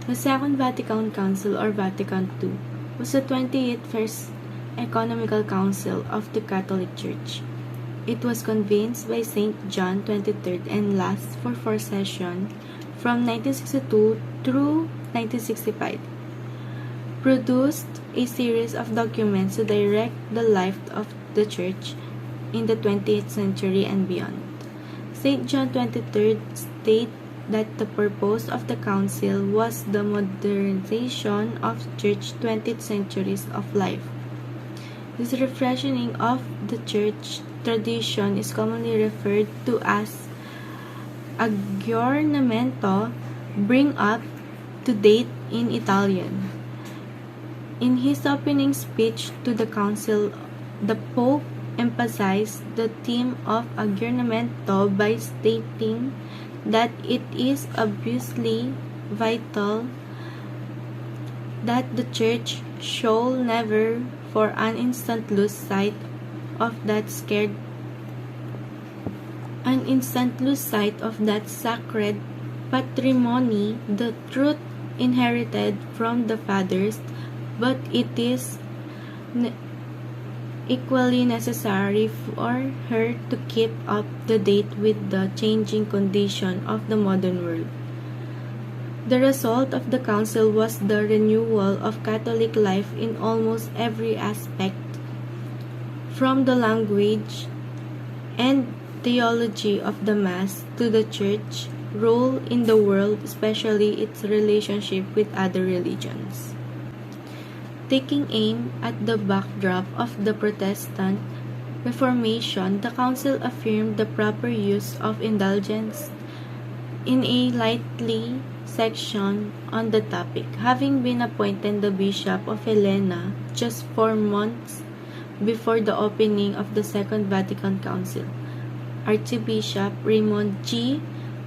The Second Vatican Council, or Vatican II, was the 28th Ecumenical Council of the Catholic Church. It was convened by St. John XXIII and lasts for 4 sessions from 1962 through 1965. Produced a series of documents to direct the life of the Church in the 20th century and beyond. St. John XXIII stated that the purpose of the council was the modernization of Church 20th centuries of life. This refreshing of the Church tradition is commonly referred to as aggiornamento, bring up to date in Italian. In his opening speech to the council, the Pope emphasized the theme of aggiornamento by stating that it is obviously vital that the Church should never for an instant lose sight of that sacred patrimony, the truth inherited from the fathers, but it is equally necessary for her to keep up to date with the changing condition of the modern world. The result of the council was the renewal of Catholic life in almost every aspect, from the language and theology of the Mass to the Church's role in the world, especially its relationship with other religions. Taking aim at the backdrop of the Protestant Reformation, the Council affirmed the proper use of indulgence in a lightly section on the topic, having been appointed the Bishop of Helena just 4 months before the opening of the Second Vatican Council. Archbishop Raymond G.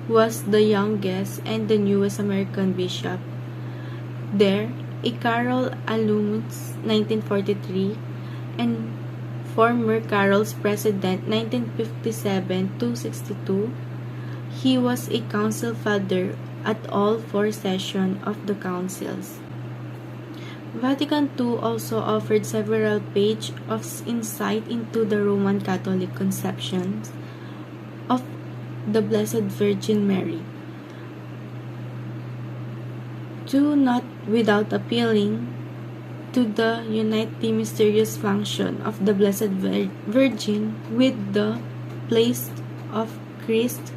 was the youngest and the newest American bishop there, a Carol alumnus 1943 and former Carol's president 1957-62. He was a council father at all 4 sessions of the councils. Vatican II also offered several pages of insight into the Roman Catholic conceptions of the Blessed Virgin Mary. Not without appealing to the unity mysterious function of the Blessed Virgin with the place of Christ's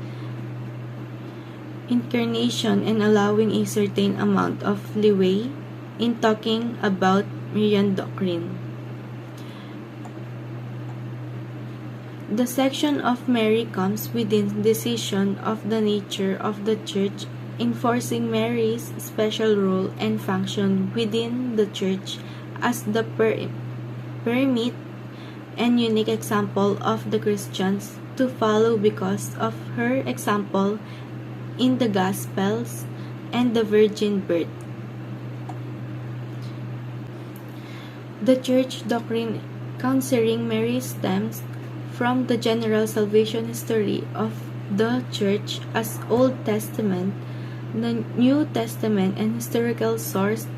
incarnation and allowing a certain amount of leeway in talking about Marian doctrine. The section of Mary comes within decision of the nature of the Church, enforcing Mary's special role and function within the Church as the permit and unique example of the Christians to follow because of her example in the Gospels and the virgin birth. The Church doctrine concerning Mary stems from the general salvation history of the Church as Old Testament, the New Testament, and historical sources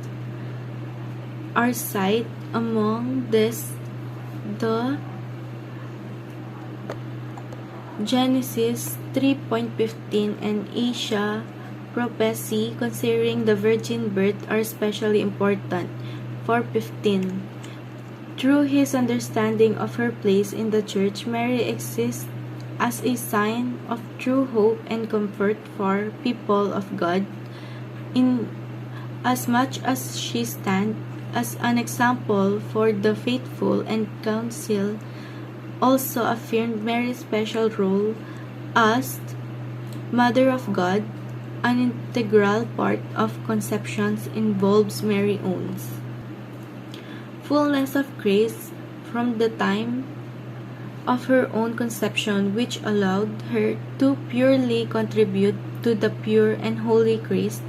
are cited. Among these, the Genesis 3.15 and Isaiah prophecy concerning the virgin birth are especially important. 4:15. Through his understanding of her place in the Church, Mary exists as a sign of true hope and comfort for people of God, in as much as she stands as an example for the faithful, and Council also affirmed Mary's special role as Mother of God. An integral part of conceptions involves Mary owns fullness of grace from the time of her own conception, which allowed her to purely contribute to the pure and holy Christ.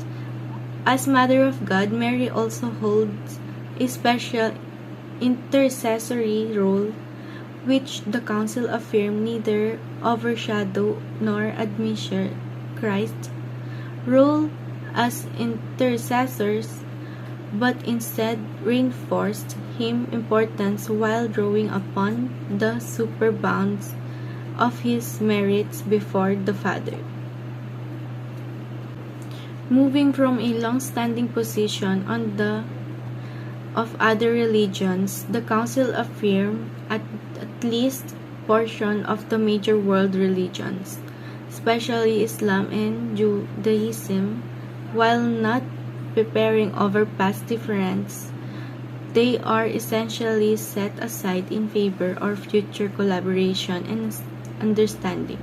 As Mother of God, Mary also holds a special intercessory role, which the Council affirmed neither overshadow nor diminish Christ's role as intercessors, but instead reinforced his importance while drawing upon the superabounds of his merits before the Father. Moving from a long-standing position on the of other religions, the Council affirmed at least portion of the major world religions, especially Islam and Judaism, while not preparing over past difference. They are essentially set aside in favor of future collaboration and understanding.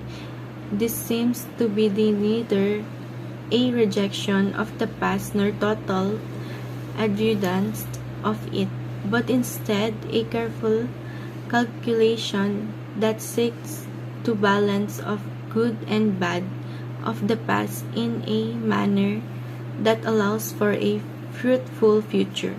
This seems to be neither a rejection of the past nor total avoidance of it, but instead a careful calculation that seeks to balance of good and bad of the past in a manner that allows for a fruitful future.